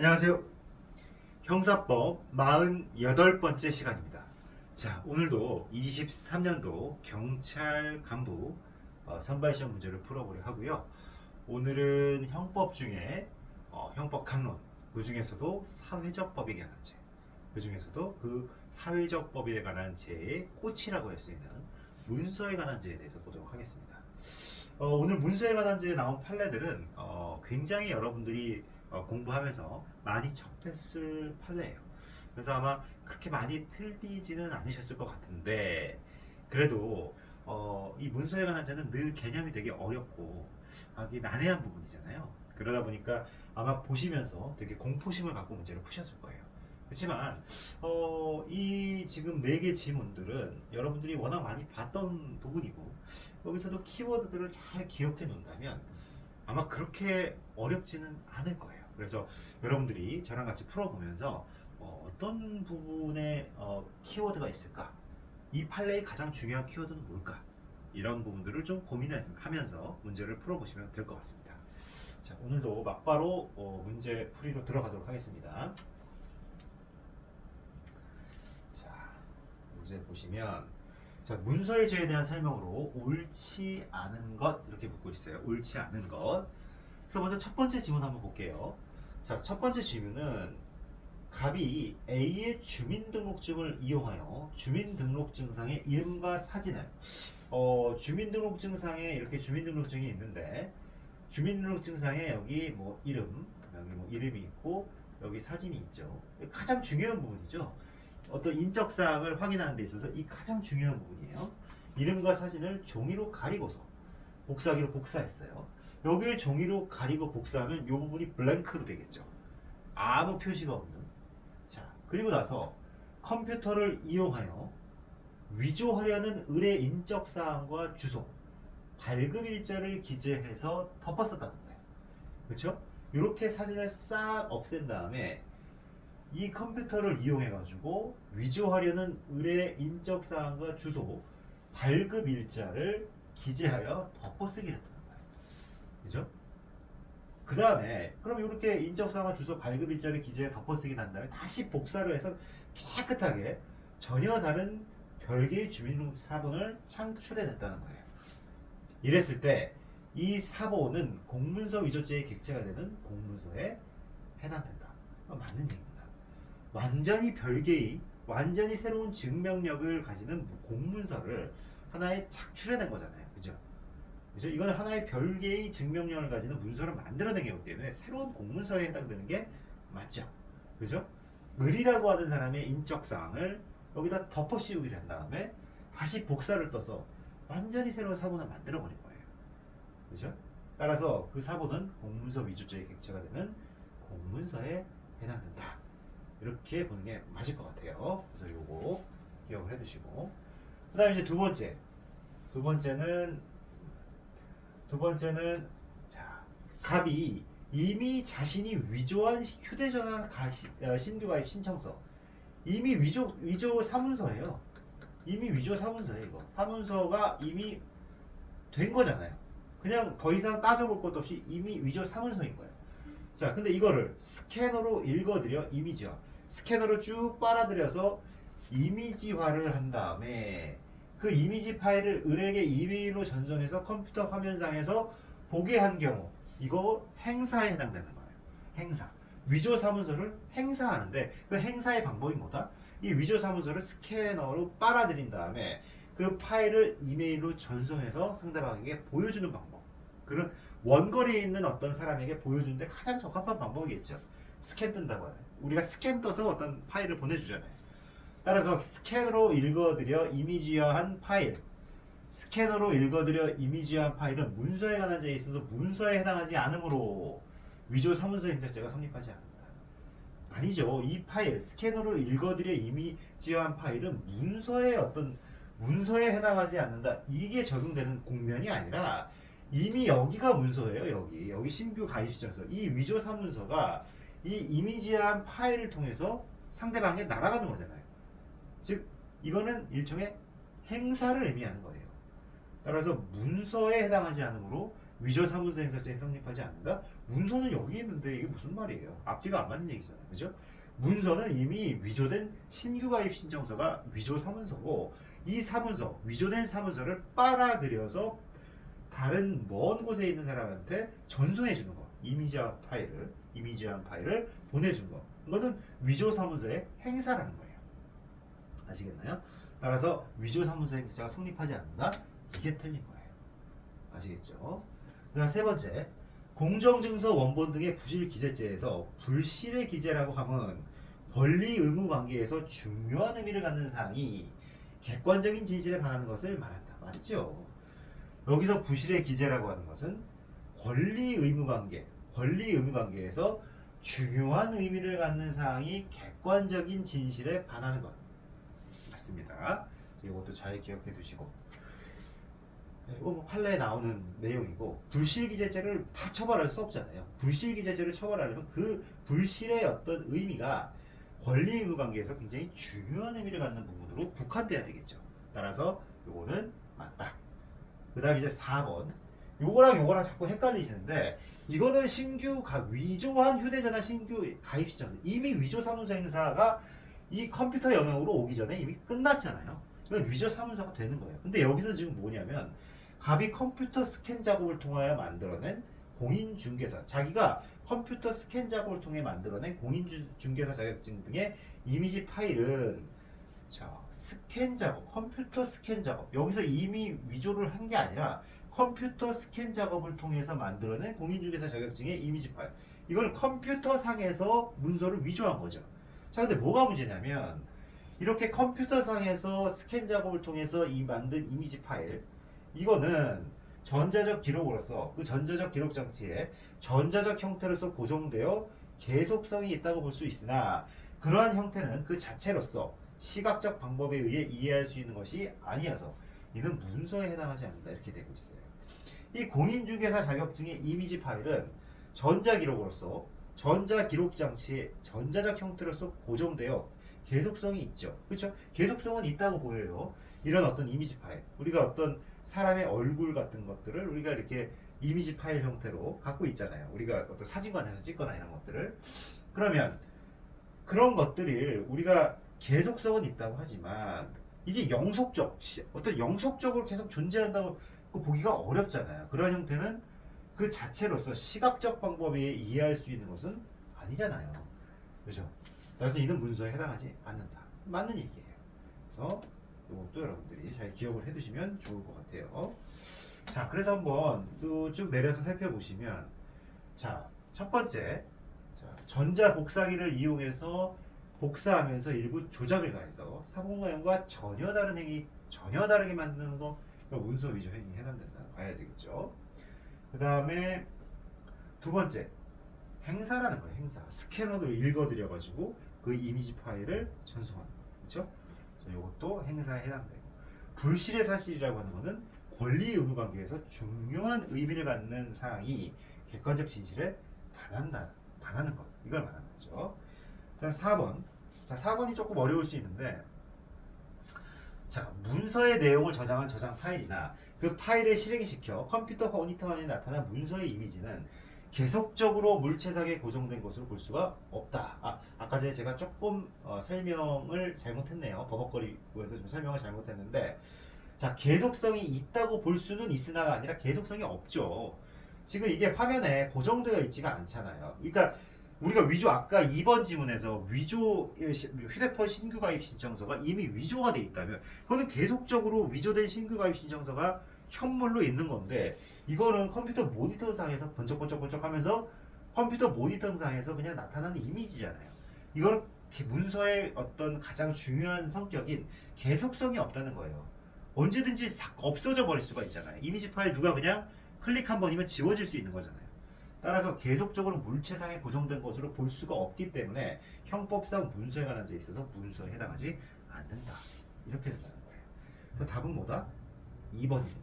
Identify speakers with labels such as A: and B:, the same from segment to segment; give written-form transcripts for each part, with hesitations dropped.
A: 안녕하세요. 형사법 48번째 시간입니다. 자, 오늘도 23년도 경찰 간부 선발시험 문제를 풀어보려 하고요. 오늘은 형법 중에 형법 강론, 그 중에서도 사회적 법에 관한 죄, 그 중에서도 그 사회적 법에 관한 죄의 꽃이라고 할 수 있는 문서에 관한 죄에 대해서 보도록 하겠습니다. 오늘 문서에 관한 죄에 나온 판례들은 굉장히 여러분들이 공부하면서 많이 접했을 판례예요. 그래서 아마 그렇게 많이 틀리지는 않으셨을 것 같은데, 그래도 이 문서에 관한 죄는 늘 개념이 되게 어렵고 이게 난해한 부분이잖아요. 그러다 보니까 아마 보시면서 되게 공포심을 갖고 문제를 푸셨을 거예요. 그렇지만 이 지금 4개 지문들은 여러분들이 워낙 많이 봤던 부분이고, 여기서도 키워드들을 잘 기억해 놓는다면 아마 그렇게 어렵지는 않을 거예요. 그래서 여러분들이 저랑 같이 풀어보면서 떤 부분에 키워드가 있을까? 이 판례의 가장 중요한 키워드는 뭘까? 이런 부분들을 좀 고민하면서 문제를 풀어보시면 될 것 같습니다. 자, 오늘도 막바로 문제 풀이로 들어가도록 하겠습니다. 자, 문제 보시면, 자, 문서의 죄에 대한 설명으로 옳지 않은 것 이렇게 묻고 있어요. 옳지 않은 것. 그래서 먼저 첫 번째 질문 한번 볼게요. 자, 첫 번째 질문은 갑이 A의 주민등록증을 이용하여 주민등록증상의 이름과 사진을 주민등록증상에 이렇게 주민등록증이 있는데, 주민등록증상에 여기 뭐 이름, 여기 뭐 이름이 있고 여기 사진이 있죠. 가장 중요한 부분이죠. 어떤 인적사항을 확인하는 데 있어서 이 가장 중요한 부분이에요. 이름과 사진을 종이로 가리고서 복사기로 복사했어요. 여기를 종이로 가리고 복사하면 이 부분이 블랭크로 되겠죠. 아무 표시가 없는. 자, 그리고 나서 컴퓨터를 이용하여 위조하려는 을의 인적사항과 주소, 발급일자를 기재해서 덮었었다는 거예요. 그렇죠? 이렇게 사진을 싹 없앤 다음에 이 컴퓨터를 이용해 가지고 위조하려는 을의 인적사항과 주소, 발급일자를 기재하여 덮어쓰기를 했다는 거예요. 그죠? 그 다음에 그럼 이렇게 인적사항과 주소, 발급일자를 기재해 덮어쓰기 난 다음에 다시 복사를 해서 깨끗하게 전혀 다른 별개의 주민등록 사본을 창출해냈다는 거예요. 이랬을 때 이 사본은 공문서 위조죄의 객체가 되는 공문서에 해당된다. 맞는 얘기입니다. 완전히 별개의, 완전히 새로운 증명력을 가지는 공문서를 하나의 착출해낸 거잖아요. 그죠? 그죠? 이건 하나의 별개의 증명력을 가지는 문서를 만들어낸 거기 때문에 새로운 공문서에 해당되는 게 맞죠. 그죠? 을이라고 하는 사람의 인적사항을 여기다 덮어 씌우기를 한 다음에 다시 복사를 떠서 완전히 새로운 사본을 만들어버린 거예요. 그죠? 따라서 그 사본은 공문서 위조죄의 객체가 되는 공문서에 해당된다. 이렇게 보는 게 맞을 것 같아요. 그래서 요거 기억을 해두시고, 그 다음에 이제 두 번째는 자, 갑이 이미 자신이 위조한 휴대전화 신규 가입 신청서, 이미 위조 사문서예요. 이미 위조 사문서예요. 이거 사문서가 이미 된 거잖아요. 그냥 더 이상 따져볼 것도 없이 이미 위조 사문서인 거예요. 자, 근데 이거를 스캐너로 읽어드려 이미지화, 스캐너로 쭉 빨아들여서 이미지화를 한 다음에 그 이미지 파일을 을에게 이메일로 전송해서 컴퓨터 화면상에서 보게 한 경우, 이거 행사에 해당되는 거예요. 행사. 위조 사문서를 행사하는데 그 행사의 방법이 뭐다? 이 위조 사문서를 스캐너로 빨아들인 다음에 그 파일을 이메일로 전송해서 상대방에게 보여주는 방법. 그런 원거리에 있는 어떤 사람에게 보여주는데 가장 적합한 방법이겠죠. 스캔 뜬다고 해요. 우리가 스캔 떠서 어떤 파일을 보내주잖아요. 따라서 스캐너로 읽어드려 이미지화한 파일, 스캐너로 읽어드려 이미지화한 파일은 문서에 관한 죄에 있어서 문서에 해당하지 않으므로 위조 사문서 행사죄가 성립하지 않는다. 아니죠. 이 파일, 스캐너로 읽어드려 이미지화한 파일은 문서에 해당하지 않는다. 이게 적용되는 국면이 아니라 이미 여기가 문서예요. 여기 신규 가입 시청서, 이 위조 사문서가 이 이미지화한 파일을 통해서 상대방에게 날아가는 거잖아요. 즉 이거는 일종의 행사를 의미하는 거예요. 따라서 문서에 해당하지 않으므로 위조 사문서 행사죄에 성립하지 않는다? 문서는 여기 있는데 이게 무슨 말이에요? 앞뒤가 안 맞는 얘기잖아요. 그죠? 문서는 이미 위조된 신규 가입 신청서가 위조 사문서고 이 사문서, 위조된 사문서를 빨아들여서 다른 먼 곳에 있는 사람한테 전송해 주는 거. 이미지화 파일을 보내준 거. 이거는 위조 사문서의 행사라는 거예요. 아시겠나요? 따라서 위조 사문서 행사가 성립하지 않는다. 이게 틀린 거예요. 아시겠죠? 그다음 세 번째, 공정증서 원본 등의 부실 기재죄에서 불실의 기재라고 하면 권리 의무 관계에서 중요한 의미를 갖는 사항이 객관적인 진실에 반하는 것을 말한다. 맞죠? 여기서 부실의 기재라고 하는 것은 권리 의무 관계에서 중요한 의미를 갖는 사항이 객관적인 진실에 반하는 것. 맞습니다. 이것도 잘 기억해 두시고. 이거 뭐 판례에 나오는 내용이고, 불실기재죄를 다 처벌할 수 없잖아요. 불실기재죄를 처벌하려면 그 불실의 어떤 의미가 권리 의무 관계에서 굉장히 중요한 의미를 갖는 부분으로 국한돼야 되겠죠. 따라서 요거는 맞다. 그 다음 이제 4번. 요거랑 자꾸 헷갈리시는데, 이거는 위조한 휴대전화 신규 가입 시청, 이미 위조 사문서 행사가 이 컴퓨터 영역으로 오기 전에 이미 끝났잖아요. 이건 위조 사문서가 되는 거예요. 근데 여기서 지금 뭐냐면, 갑이 컴퓨터 스캔 작업을 통하여 만들어낸 공인중개사, 자기가 컴퓨터 스캔 작업을 통해 만들어낸 공인중개사 자격증 등의 이미지 파일은 스캔 작업, 컴퓨터 스캔 작업, 여기서 이미 위조를 한 게 아니라 컴퓨터 스캔 작업을 통해서 만들어낸 공인중개사 자격증의 이미지 파일, 이걸 컴퓨터 상에서 문서를 위조한 거죠. 자, 근데 뭐가 문제냐면, 이렇게 컴퓨터 상에서 스캔 작업을 통해서 만든 이미지 파일, 이거는 전자적 기록으로서 그 전자적 기록 장치에 전자적 형태로서 고정되어 계속성이 있다고 볼 수 있으나, 그러한 형태는 그 자체로서 시각적 방법에 의해 이해할 수 있는 것이 아니어서 이는 문서에 해당하지 않는다. 이렇게 되고 있어요. 이 공인중개사 자격증의 이미지 파일은 전자기록으로서 전자기록 장치에 전자적 형태로서 고정되어 계속성이 있죠. 그렇죠? 계속성은 있다고 보여요. 이런 어떤 이미지 파일, 우리가 어떤 사람의 얼굴 같은 것들을 우리가 이렇게 이미지 파일 형태로 갖고 있잖아요. 우리가 어떤 사진관에서 찍거나 이런 것들을. 그러면 그런 것들이 우리가 계속성은 있다고 하지만 이게 어떤 영속적으로 계속 존재한다고 보기가 어렵잖아요. 그런 형태는 그 자체로서 시각적 방법에 이해할 수 있는 것은 아니잖아요. 그렇죠? 따라서 이는 문서에 해당하지 않는다. 맞는 얘기예요. 그래서 이것도 여러분들이 잘 기억을 해두시면 좋을 것 같아요. 자, 그래서 한번 쭉 내려서 살펴보시면, 자, 첫 번째, 전자 복사기를 이용해서 복사하면서 일부 조작을 가해서 사본과형과 전혀 다르게 만드는 거, 문서 위조 행위에 해당된다. 봐야 되겠죠. 그 다음에 두 번째, 행사라는 거예요. 행사. 스캐너를 읽어드려가지고 그 이미지 파일을 전송하는 거예요. 그렇죠? 그래서 이것도 행사에 해당되고, 불실의 사실이라고 하는 것은 권리 의무 관계에서 중요한 의미를 갖는 사항이 객관적 진실에 반하는 것, 이걸 말하는 거죠. 그다음 4번. 자, 4번이 조금 어려울 수 있는데, 자, 문서의 내용을 저장한 저장 파일이나 그 파일을 실행시켜 컴퓨터 모니터에 나타난 문서의 이미지는 계속적으로 물체상에 고정된 것으로 볼 수가 없다. 아까 전에 제가 조금 설명을 잘못했네요. 버벅거리면서 좀 설명을 잘못했는데, 자, 계속성이 있다고 볼 수는 있으나가 아니라 계속성이 없죠. 지금 이게 화면에 고정되어 있지가 않잖아요. 그러니까 우리가 아까 2번 지문에서 휴대폰 신규 가입 신청서가 이미 위조가 돼 있다면, 그거는 계속적으로 위조된 신규 가입 신청서가 현물로 있는 건데, 이거는 컴퓨터 모니터상에서 번쩍번쩍 하면서 컴퓨터 모니터상에서 그냥 나타나는 이미지잖아요. 이건 문서의 어떤 가장 중요한 성격인 계속성이 없다는 거예요. 언제든지 싹 없어져 버릴 수가 있잖아요. 이미지 파일 누가 그냥 클릭 한 번이면 지워질 수 있는 거잖아요. 따라서 계속적으로 물체상에 고정된 것으로 볼 수가 없기 때문에 형법상 문서에 관한 데 있어서 문서에 해당하지 않는다. 이렇게 된다는 거예요. 그 답은 뭐다? 2번입니다.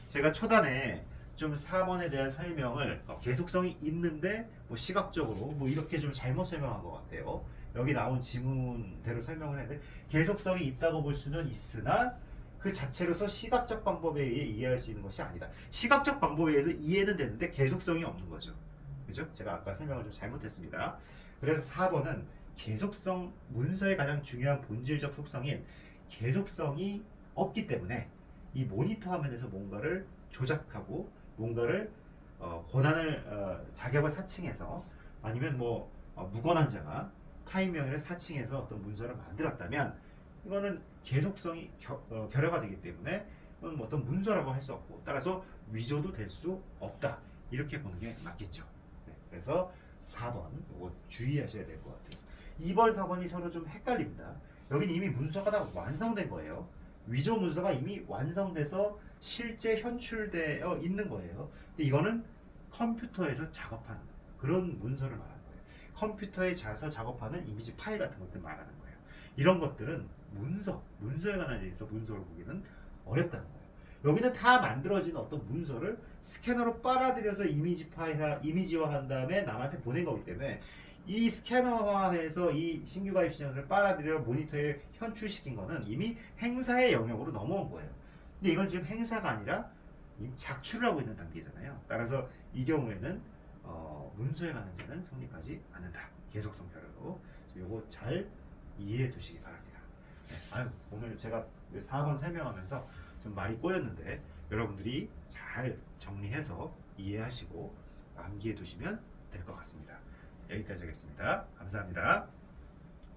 A: 제가 초단에 좀 4번에 대한 설명을 계속성이 있는데 시각적으로 이렇게 좀 잘못 설명한 것 같아요. 여기 나온 지문대로 설명을 했는데, 계속성이 있다고 볼 수는 있으나 그 자체로서 시각적 방법에 의해 이해할 수 있는 것이 아니다. 시각적 방법에 의해서 이해는 되는데 계속성이 없는 거죠. 그죠? 제가 아까 설명을 좀 잘못했습니다. 그래서 4번은 계속성, 문서의 가장 중요한 본질적 속성인 계속성이 없기 때문에 이 모니터 화면에서 뭔가를 조작하고 뭔가를 권한을 자격을 사칭해서 아니면 뭐 무권한 자가 타인 명의를 사칭해서 어떤 문서를 만들었다면 이거는 계속성이 결여가 되기 때문에 이건 뭐 어떤 문서라고 할 수 없고 따라서 위조도 될 수 없다 이렇게 보는 게 맞겠죠. 네, 그래서 4번 이거 주의하셔야 될 것 같아요. 2번, 4번이 서로 좀 헷갈립니다. 여긴 이미 문서가 다 완성된 거예요. 위조 문서가 이미 완성돼서 실제 현출되어 있는 거예요. 근데 이거는 컴퓨터에서 작업하는 그런 문서를 말하는 거예요. 컴퓨터에 자서 작업하는 이미지 파일 같은 것들 말하는 거예요. 이런 것들은 문서에 관한 데서 문서를 보기는 어렵다는 거예요. 여기는 다 만들어진 어떤 문서를 스캐너로 빨아들여서 이미지화한 다음에 남한테 보낸 거기 때문에 이 스캐너화해서 이 신규 가입 신청서를 빨아들여 모니터에 현출시킨 거는 이미 행사의 영역으로 넘어온 거예요. 근데 이건 지금 행사가 아니라 이미 작출을 하고 있는 단계잖아요. 따라서 이 경우에는 문서에 관한 자는 성립하지 않는다. 계속성 결여로. 요거 잘 이해해 두시기 바랍니다. 네, 아유, 오늘 제가 4번 설명하면서 좀 말이 꼬였는데 여러분들이 잘 정리해서 이해하시고 암기해 두시면 될 것 같습니다. 여기까지 하겠습니다. 감사합니다.